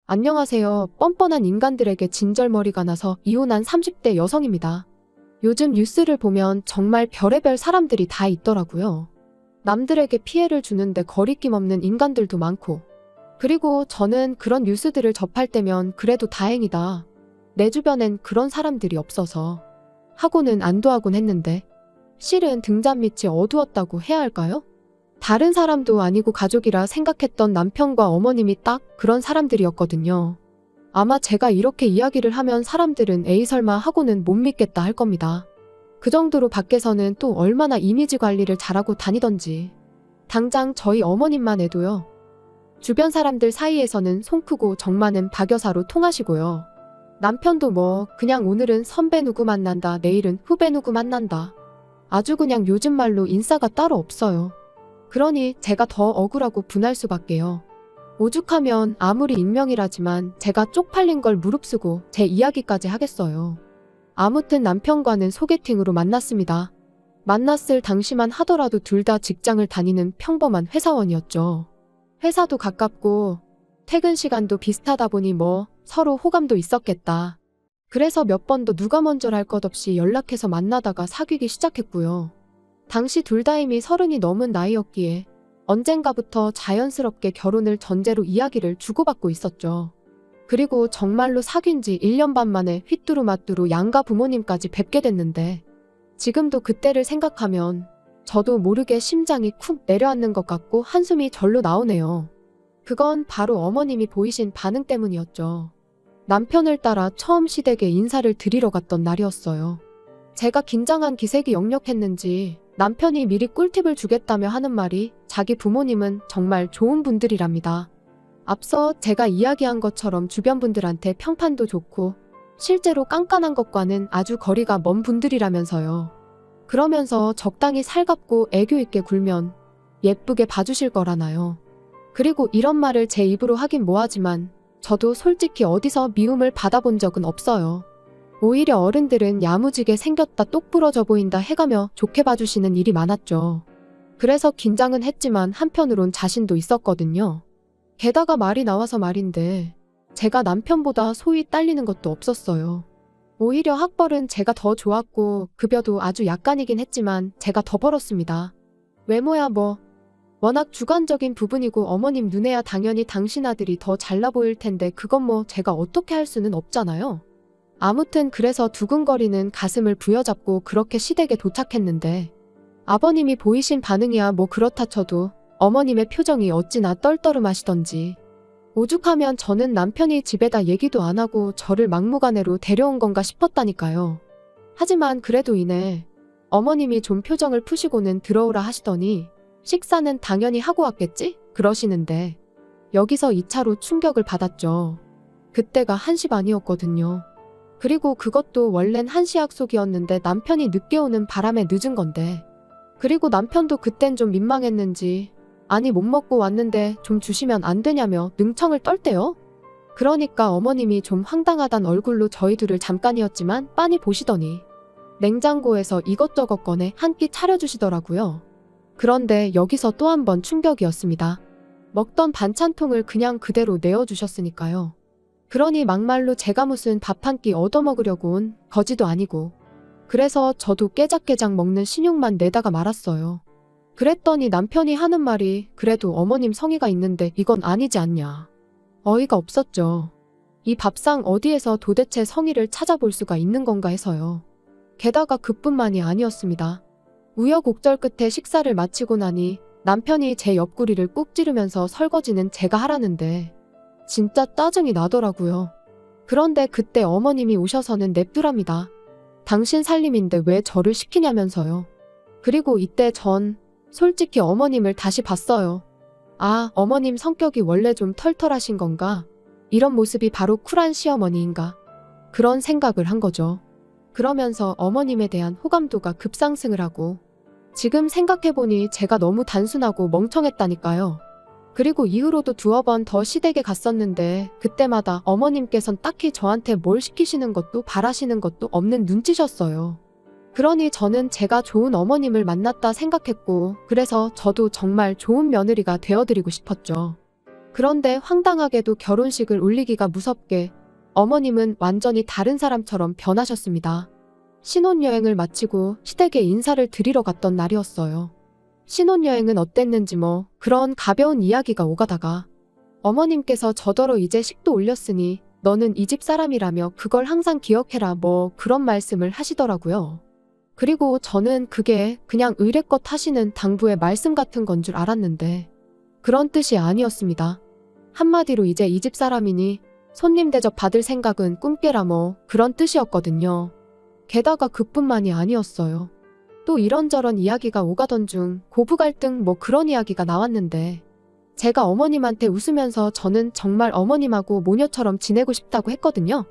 안녕하세요. 뻔뻔한 인간들에게 진절머리가 나서 이혼한 30대 여성입니다. 요즘 뉴스를 보면 정말 별의별 사람들이 다 있더라고요. 남들에게 피해를 주는데 거리낌 없는 인간들도 많고. 그리고 저는 그런 뉴스들을 접할 때면 그래도 다행이다. 내 주변엔 그런 사람들이 없어서 하고는 안도하곤 했는데 실은 등잔 밑이 어두웠다고 해야 할까요? 다른 사람도 아니고 가족이라 생각했던 남편과 어머님이 딱 그런 사람들이었거든요. 아마 제가 이렇게 이야기를 하면 사람들은 에이 설마 하고는 못 믿겠다 할 겁니다. 그 정도로 밖에서는 또 얼마나 이미지 관리를 잘하고 다니던지. 당장 저희 어머님만 해도요. 주변 사람들 사이에서는 송 크고 정 많은 박여사로 통하시고요. 남편도 뭐 그냥 오늘은 선배 누구 만난다, 내일은 후배 누구 만난다. 아주 그냥 요즘 말로 인싸가 따로 없어요. 그러니 제가 더 억울하고 분할 수밖에요. 오죽하면 아무리 익명이라지만 제가 쪽팔린 걸 무릅쓰고 제 이야기까지 하겠어요. 아무튼 남편과는 소개팅으로 만났습니다. 만났을 당시만 하더라도 둘 다 직장을 다니는 평범한 회사원이었죠. 회사도 가깝고 퇴근 시간도 비슷하다 보니 뭐 서로 호감도 있었겠다. 그래서 몇 번도 누가 먼저랄 것 없이 연락해서 만나다가 사귀기 시작했고요. 당시 둘 다 이미 30이 넘은 나이였기에 언젠가부터 자연스럽게 결혼을 전제로 이야기를 주고받고 있었죠. 그리고 정말로 사귄 지 1년 반 만에 휘뚜루마뚜루 양가 부모님까지 뵙게 됐는데 지금도 그때를 생각하면 저도 모르게 심장이 쿵 내려앉는 것 같고 한숨이 절로 나오네요. 그건 바로 어머님이 보이신 반응 때문이었죠. 남편을 따라 처음 시댁에 인사를 드리러 갔던 날이었어요. 제가 긴장한 기색이 역력했는지 남편이 미리 꿀팁을 주겠다며 하는 말이 자기 부모님은 정말 좋은 분들이랍니다. 앞서 제가 이야기한 것처럼 주변 분들한테 평판도 좋고 실제로 깐깐한 것과는 아주 거리가 먼 분들이라면서요. 그러면서 적당히 살갑고 애교 있게 굴면 예쁘게 봐주실 거라나요. 그리고 이런 말을 제 입으로 하긴 뭐하지만 저도 솔직히 어디서 미움을 받아본 적은 없어요. 오히려 어른들은 야무지게 생겼다 똑부러져 보인다 해가며 좋게 봐주시는 일이 많았죠. 그래서 긴장은 했지만 한편으론 자신도 있었거든요. 게다가 말이 나와서 말인데 제가 남편보다 소위 딸리는 것도 없었어요. 오히려 학벌은 제가 더 좋았고 급여도 아주 약간이긴 했지만 제가 더 벌었습니다. 외모야 뭐 워낙 주관적인 부분이고 어머님 눈에야 당연히 당신 아들이 더 잘나 보일 텐데 그건 뭐 제가 어떻게 할 수는 없잖아요. 아무튼 그래서 두근거리는 가슴을 부여잡고 그렇게 시댁에 도착했는데 아버님이 보이신 반응이야 뭐 그렇다 쳐도 어머님의 표정이 어찌나 떨떠름하시던지 오죽하면 저는 남편이 집에다 얘기도 안 하고 저를 막무가내로 데려온 건가 싶었다니까요. 하지만 그래도 이내 어머님이 좀 표정을 푸시고는 들어오라 하시더니 식사는 당연히 하고 왔겠지? 그러시는데 여기서 2차로 충격을 받았죠. 그때가 1시 반이었거든요. 그리고 그것도 원래는 1시 약속이었는데 남편이 늦게 오는 바람에 늦은 건데 그리고 남편도 그땐 좀 민망했는지 아니 못 먹고 왔는데 좀 주시면 안 되냐며 능청을 떨대요. 그러니까 어머님이 좀 황당하단 얼굴로 저희 둘을 잠깐이었지만 빤히 보시더니 냉장고에서 이것저것 꺼내 한 끼 차려주시더라고요. 그런데 여기서 또 한 번 충격이었습니다. 먹던 반찬통을 그냥 그대로 내어주셨으니까요. 그러니 막말로 제가 무슨 밥 한 끼 얻어먹으려고 온 거지도 아니고 그래서 저도 깨작깨작 먹는 신용만 내다가 말았어요. 그랬더니 남편이 하는 말이 그래도 어머님 성의가 있는데 이건 아니지 않냐. 어이가 없었죠. 이 밥상 어디에서 도대체 성의를 찾아볼 수가 있는 건가 해서요. 게다가 그뿐만이 아니었습니다. 우여곡절 끝에 식사를 마치고 나니 남편이 제 옆구리를 꾹 찌르면서 설거지는 제가 하라는데 진짜 짜증이 나더라고요. 그런데 그때 어머님이 오셔서는 냅두랍니다. 당신 살림인데 왜 저를 시키냐면서요. 그리고 이때 전 솔직히 어머님을 다시 봤어요. 아, 어머님 성격이 원래 좀 털털하신 건가? 이런 모습이 바로 쿨한 시어머니인가? 그런 생각을 한 거죠. 그러면서 어머님에 대한 호감도가 급상승을 하고 지금 생각해보니 제가 너무 단순하고 멍청했다니까요. 그리고 이후로도 두어 번 더 시댁에 갔었는데 그때마다 어머님께선 딱히 저한테 뭘 시키시는 것도 바라시는 것도 없는 눈치셨어요. 그러니 저는 제가 좋은 어머님을 만났다 생각했고 그래서 저도 정말 좋은 며느리가 되어드리고 싶었죠. 그런데 황당하게도 결혼식을 올리기가 무섭게 어머님은 완전히 다른 사람처럼 변하셨습니다. 신혼여행을 마치고 시댁에 인사를 드리러 갔던 날이었어요. 신혼여행은 어땠는지 뭐 그런 가벼운 이야기가 오가다가 어머님께서 저더러 이제 식도 올렸으니 너는 이 집 사람이라며 그걸 항상 기억해라 뭐 그런 말씀을 하시더라고요. 그리고 저는 그게 그냥 의례껏 하시는 당부의 말씀 같은 건 줄 알았는데 그런 뜻이 아니었습니다. 한마디로 이제 이 집 사람이니 손님 대접 받을 생각은 꿈깨라 뭐 그런 뜻이었거든요. 게다가 그뿐만이 아니었어요. 또 이런저런 이야기가 오가던 중 고부 갈등 뭐 그런 이야기가 나왔는데 제가 어머님한테 웃으면서 저는 정말 어머님하고 모녀처럼 지내고 싶다고 했거든요.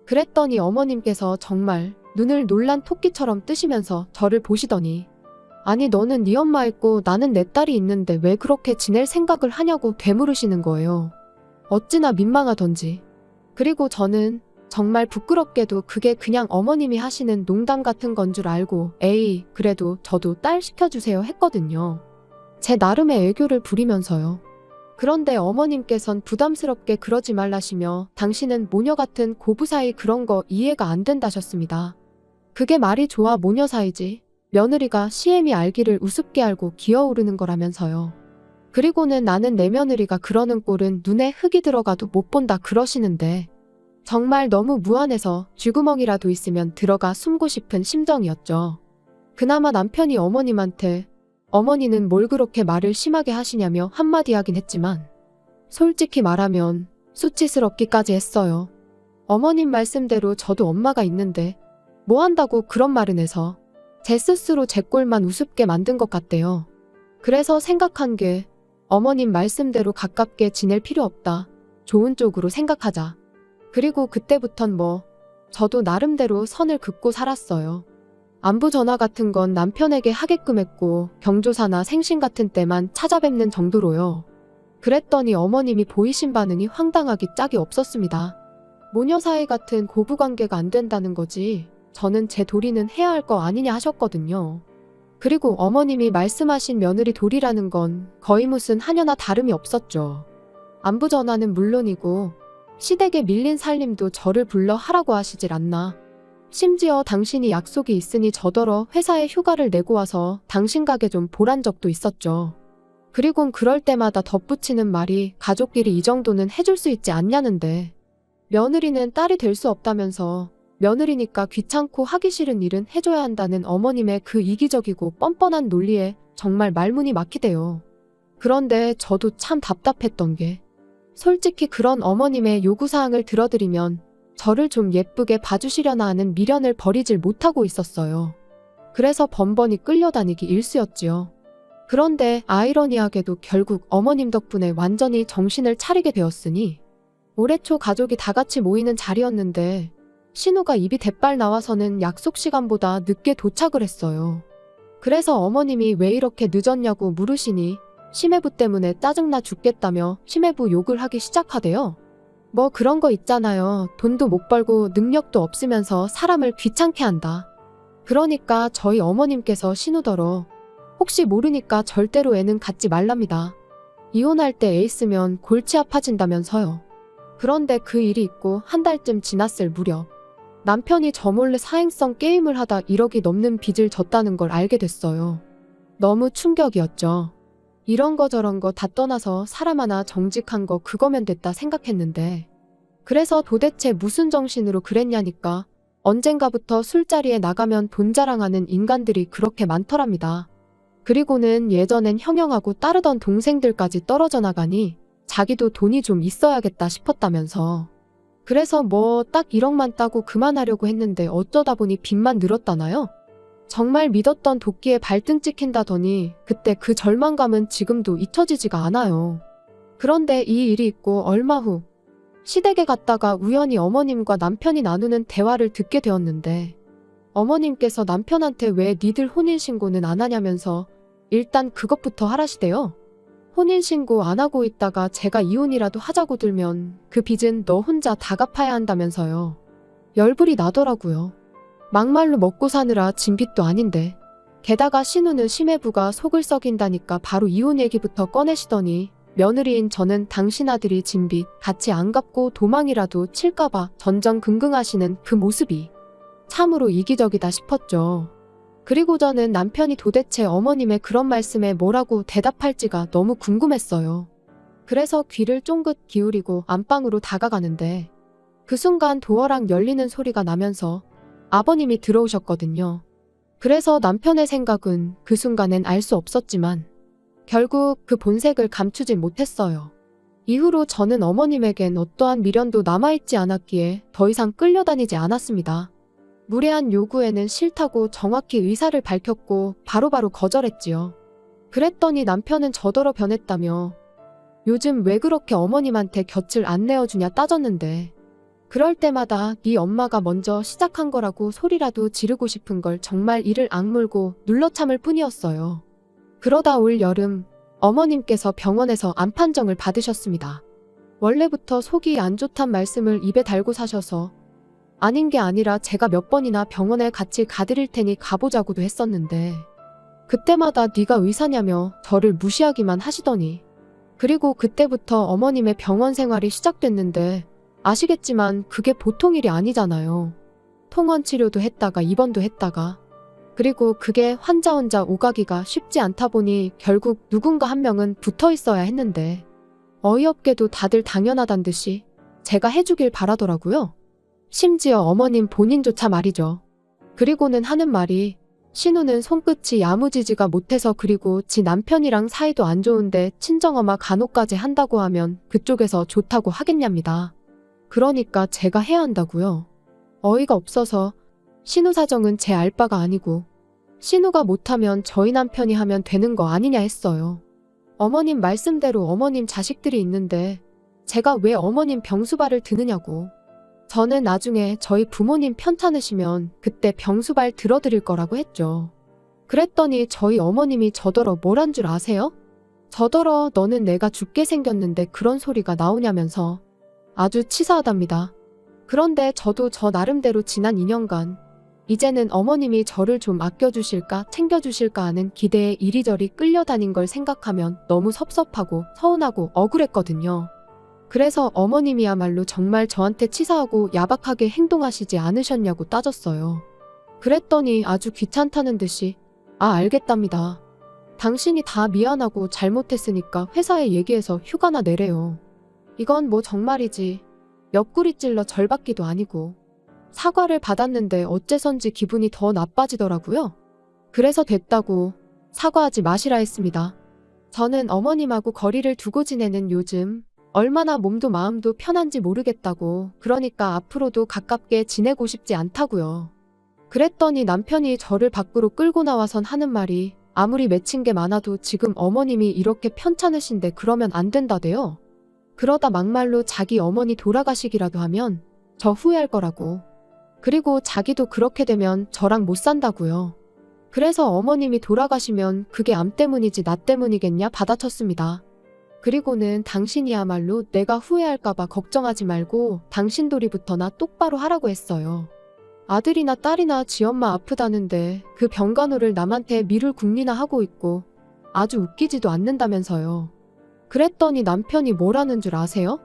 그랬더니 어머님께서 정말 눈을 놀란 토끼처럼 뜨시면서 저를 보시더니 아니 너는 네 엄마 있고 나는 내 딸이 있는데 왜 그렇게 지낼 생각을 하냐고 되물으시는 거예요. 어찌나 민망하던지. 그리고 저는 정말 부끄럽게도 그게 그냥 어머님이 하시는 농담 같은 건 줄 알고 에이 그래도 저도 딸 시켜주세요 했거든요. 제 나름의 애교를 부리면서요. 그런데 어머님께선 부담스럽게 그러지 말라시며 당신은 모녀 같은 고부 사이 그런 거 이해가 안 된다셨습니다. 그게 말이 좋아 모녀 사이지. 며느리가 시엠이 알기를 우습게 알고 기어오르는 거라면서요. 그리고는 나는 내 며느리가 그러는 꼴은 눈에 흙이 들어가도 못 본다 그러시는데 정말 너무 무안해서 쥐구멍이라도 있으면 들어가 숨고 싶은 심정이었죠. 그나마 남편이 어머님한테 어머니는 뭘 그렇게 말을 심하게 하시냐며 한마디 하긴 했지만 솔직히 말하면 수치스럽기까지 했어요. 어머님 말씀대로 저도 엄마가 있는데 뭐 한다고 그런 말은 해서 제 스스로 제 꼴만 우습게 만든 것 같대요. 그래서 생각한 게 어머님 말씀대로 가깝게 지낼 필요 없다. 좋은 쪽으로 생각하자. 그리고 그때부턴 뭐 저도 나름대로 선을 긋고 살았어요. 안부 전화 같은 건 남편에게 하게끔 했고 경조사나 생신 같은 때만 찾아뵙는 정도로요. 그랬더니 어머님이 보이신 반응이 황당하기 짝이 없었습니다. 모녀 사이 같은 고부관계가 안 된다는 거지 저는 제 도리는 해야 할 거 아니냐 하셨거든요. 그리고 어머님이 말씀하신 며느리 도리라는 건 거의 무슨 하녀나 다름이 없었죠. 안부 전화는 물론이고 시댁에 밀린 살림도 저를 불러 하라고 하시질 않나. 심지어 당신이 약속이 있으니 저더러 회사에 휴가를 내고 와서 당신 가게 좀 보란 적도 있었죠. 그리곤 그럴 때마다 덧붙이는 말이 가족끼리 이 정도는 해줄 수 있지 않냐는데 며느리는 딸이 될 수 없다면서 며느리니까 귀찮고 하기 싫은 일은 해줘야 한다는 어머님의 그 이기적이고 뻔뻔한 논리에 정말 말문이 막히대요. 그런데 저도 참 답답했던 게 솔직히 그런 어머님의 요구사항을 들어드리면 저를 좀 예쁘게 봐주시려나 하는 미련을 버리질 못하고 있었어요. 그래서 번번이 끌려다니기 일쑤였지요. 그런데 아이러니하게도 결국 어머님 덕분에 완전히 정신을 차리게 되었으니 올해 초 가족이 다 같이 모이는 자리였는데 신우가 입이 대빨 나와서는 약속 시간보다 늦게 도착을 했어요. 그래서 어머님이 왜 이렇게 늦었냐고 물으시니 심해부 때문에 짜증나 죽겠다며 심해부 욕을 하기 시작하대요. 뭐 그런 거 있잖아요. 돈도 못 벌고 능력도 없으면서 사람을 귀찮게 한다. 그러니까 저희 어머님께서 신우더러 혹시 모르니까 절대로 애는 갖지 말랍니다. 이혼할 때 애 있으면 골치 아파진다면서요. 그런데 그 일이 있고 한 달쯤 지났을 무렵 남편이 저 몰래 사행성 게임을 하다 1억이 넘는 빚을 졌다는 걸 알게 됐어요. 너무 충격이었죠. 이런 거 저런 거 다 떠나서 사람 하나 정직한 거 그거면 됐다 생각했는데 그래서 도대체 무슨 정신으로 그랬냐니까 언젠가부터 술자리에 나가면 돈 자랑하는 인간들이 그렇게 많더랍니다. 그리고는 예전엔 형형하고 따르던 동생들까지 떨어져 나가니 자기도 돈이 좀 있어야겠다 싶었다면서 그래서 뭐 딱 1억만 따고 그만하려고 했는데 어쩌다 보니 빚만 늘었다나요? 정말 믿었던 도끼에 발등 찍힌다더니 그때 그 절망감은 지금도 잊혀지지가 않아요. 그런데 이 일이 있고 얼마 후 시댁에 갔다가 우연히 어머님과 남편이 나누는 대화를 듣게 되었는데 어머님께서 남편한테 왜 니들 혼인신고는 안 하냐면서 일단 그것부터 하라시대요. 혼인신고 안 하고 있다가 제가 이혼이라도 하자고 들면 그 빚은 너 혼자 다 갚아야 한다면서요. 열불이 나더라고요. 막말로 먹고 사느라 진 빚도 아닌데. 게다가 신우는 심해부가 속을 썩인다니까 바로 이혼 얘기부터 꺼내시더니 며느리인 저는 당신 아들이 진 빚 같이 안 갚고 도망이라도 칠까봐 전전긍긍하시는 그 모습이 참으로 이기적이다 싶었죠. 그리고 저는 남편이 도대체 어머님의 그런 말씀에 뭐라고 대답할지가 너무 궁금했어요. 그래서 귀를 쫑긋 기울이고 안방으로 다가가는데 그 순간 도어락 열리는 소리가 나면서 아버님이 들어오셨거든요. 그래서 남편의 생각은 그 순간엔 알 수 없었지만 결국 그 본색을 감추지 못했어요. 이후로 저는 어머님에겐 어떠한 미련도 남아있지 않았기에 더 이상 끌려다니지 않았습니다. 무례한 요구에는 싫다고 정확히 의사를 밝혔고 바로바로 거절했지요. 그랬더니 남편은 저더러 변했다며 요즘 왜 그렇게 어머님한테 곁을 안 내어주냐 따졌는데 그럴 때마다 네 엄마가 먼저 시작한 거라고 소리라도 지르고 싶은 걸 정말 이를 악물고 눌러 참을 뿐이었어요. 그러다 올 여름 어머님께서 병원에서 암 판정을 받으셨습니다. 원래부터 속이 안 좋단 말씀을 입에 달고 사셔서 아닌 게 아니라 제가 몇 번이나 병원에 같이 가드릴 테니 가보자고도 했었는데 그때마다 네가 의사냐며 저를 무시하기만 하시더니 그리고 그때부터 어머님의 병원 생활이 시작됐는데 아시겠지만 그게 보통 일이 아니잖아요. 통원 치료도 했다가 입원도 했다가 그리고 그게 환자 혼자 오가기가 쉽지 않다 보니 결국 누군가 한 명은 붙어 있어야 했는데 어이없게도 다들 당연하단 듯이 제가 해주길 바라더라고요. 심지어 어머님 본인조차 말이죠. 그리고는 하는 말이 신우는 손끝이 야무지지가 못해서 그리고 지 남편이랑 사이도 안 좋은데 친정엄마 간호까지 한다고 하면 그쪽에서 좋다고 하겠냐입니다. 그러니까 제가 해야 한다고요. 어이가 없어서 신우 사정은 제 알 바가 아니고 신우가 못하면 저희 남편이 하면 되는 거 아니냐 했어요. 어머님 말씀대로 어머님 자식들이 있는데 제가 왜 어머님 병수발을 드느냐고. 저는 나중에 저희 부모님 편찮으시면 그때 병수발 들어드릴 거라고 했죠. 그랬더니 저희 어머님이 저더러 뭘 한 줄 아세요? 저더러 너는 내가 죽게 생겼는데 그런 소리가 나오냐면서 아주 치사하답니다. 그런데 저도 저 나름대로 지난 2년간 이제는 어머님이 저를 좀 아껴주실까 챙겨주실까 하는 기대에 이리저리 끌려다닌 걸 생각하면 너무 섭섭하고 서운하고 억울했거든요. 그래서 어머님이야말로 정말 저한테 치사하고 야박하게 행동하시지 않으셨냐고 따졌어요. 그랬더니 아주 귀찮다는 듯이 알겠답니다. 당신이 다 미안하고 잘못했으니까 회사에 얘기해서 휴가나 내래요. 이건 뭐 정말이지 옆구리 찔러 절받기도 아니고 사과를 받았는데 어째선지 기분이 더 나빠지더라고요. 그래서 됐다고 사과하지 마시라 했습니다. 저는 어머님하고 거리를 두고 지내는 요즘 얼마나 몸도 마음도 편한지 모르겠다고 그러니까 앞으로도 가깝게 지내고 싶지 않다고요. 그랬더니 남편이 저를 밖으로 끌고 나와선 하는 말이 아무리 맺힌 게 많아도 지금 어머님이 이렇게 편찮으신데 그러면 안 된다대요. 그러다 막말로 자기 어머니 돌아가시기라도 하면 저 후회할 거라고. 그리고 자기도 그렇게 되면 저랑 못 산다고요. 그래서 어머님이 돌아가시면 그게 암 때문이지 나 때문이겠냐 받아쳤습니다. 그리고는 당신이야말로 내가 후회할까봐 걱정하지 말고 당신 도리부터나 똑바로 하라고 했어요. 아들이나 딸이나 지엄마 아프다는데 그 병간호를 남한테 미룰 궁리나 하고 있고 아주 웃기지도 않는다면서요. 그랬더니 남편이 뭐라는 줄 아세요?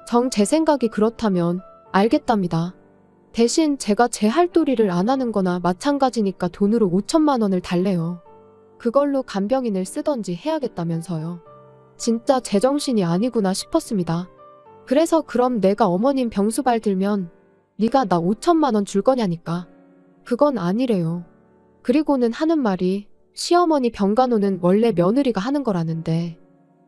정 제 생각이 그렇다면 알겠답니다. 대신 제가 제 할 도리를 안 하는 거나 마찬가지니까 돈으로 5천만 원을 달래요. 그걸로 간병인을 쓰던지 해야겠다면서요. 진짜 제정신이 아니구나 싶었습니다. 그래서 그럼 내가 어머님 병수발 들면 네가 나 5천만 원 줄 거냐니까. 그건 아니래요. 그리고는 하는 말이 시어머니 병간호는 원래 며느리가 하는 거라는데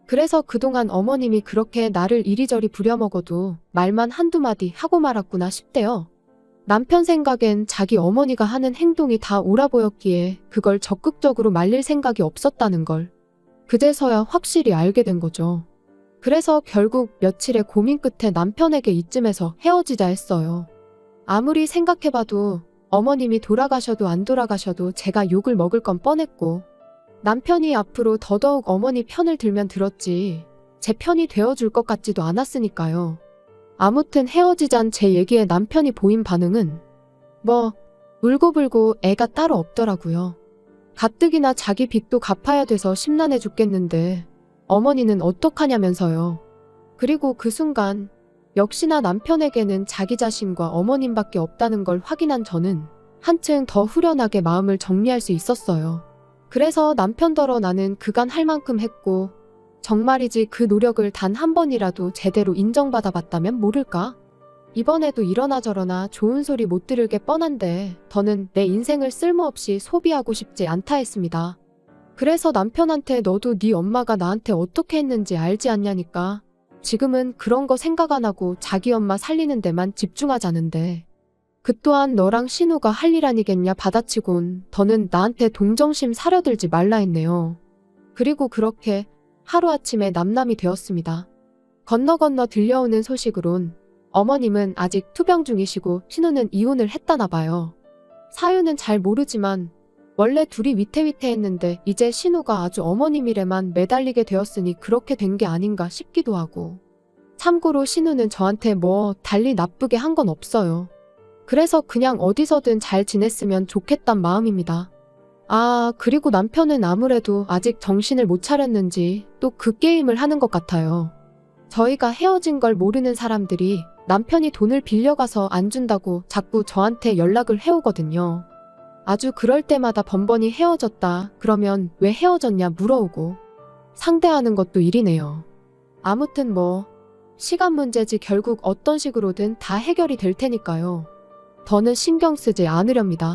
그래서 그동안 어머님이 그렇게 나를 이리저리 부려먹어도 말만 한두 마디 하고 말았구나 싶대요. 남편 생각엔 자기 어머니가 하는 행동이 다 옳아 보였기에 그걸 적극적으로 말릴 생각이 없었다는 걸 그제서야 확실히 알게 된 거죠. 그래서 결국 며칠의 고민 끝에 남편에게 이쯤에서 헤어지자 했어요. 아무리 생각해봐도 어머님이 돌아가셔도 안 돌아가셔도 제가 욕을 먹을 건 뻔했고 남편이 앞으로 더더욱 어머니 편을 들면 들었지 제 편이 되어줄 것 같지도 않았으니까요. 아무튼 헤어지잔 제 얘기에 남편이 보인 반응은 울고불고 애가 따로 없더라고요. 가뜩이나 자기 빚도 갚아야 돼서 심란해 죽겠는데 어머니는 어떡하냐면서요. 그리고 그 순간 역시나 남편에게는 자기 자신과 어머님밖에 없다는 걸 확인한 저는 한층 더 후련하게 마음을 정리할 수 있었어요. 그래서 남편더러 나는 그간 할 만큼 했고 정말이지 그 노력을 단 한 번이라도 제대로 인정받아 봤다면 모를까? 이번에도 이러나 저러나 좋은 소리 못 들을 게 뻔한데 더는 내 인생을 쓸모없이 소비하고 싶지 않다 했습니다. 그래서 남편한테 너도 네 엄마가 나한테 어떻게 했는지 알지 않냐니까. 지금은 그런 거 생각 안 하고 자기 엄마 살리는 데만 집중하자는데. 그 또한 너랑 신우가 할 일 아니겠냐 받아치곤 더는 나한테 동정심 사려들지 말라 했네요. 그리고 그렇게 하루아침에 남남이 되었습니다. 건너 들려오는 소식으론 어머님은 아직 투병 중이시고 신우는 이혼을 했다나 봐요. 사유는 잘 모르지만 원래 둘이 위태위태했는데 이제 신우가 아주 어머님 일에만 매달리게 되었으니 그렇게 된 게 아닌가 싶기도 하고. 참고로 신우는 저한테 뭐 달리 나쁘게 한 건 없어요. 그래서 그냥 어디서든 잘 지냈으면 좋겠단 마음입니다. 아, 그리고 남편은 아무래도 아직 정신을 못 차렸는지 또 그 게임을 하는 것 같아요. 저희가 헤어진 걸 모르는 사람들이 남편이 돈을 빌려가서 안 준다고 자꾸 저한테 연락을 해오거든요. 아주 그럴 때마다 번번이 헤어졌다 그러면 왜 헤어졌냐 물어오고 상대하는 것도 일이네요. 아무튼 뭐 시간 문제지 결국 어떤 식으로든 다 해결이 될 테니까요. 더는 신경 쓰지 않으렵니다.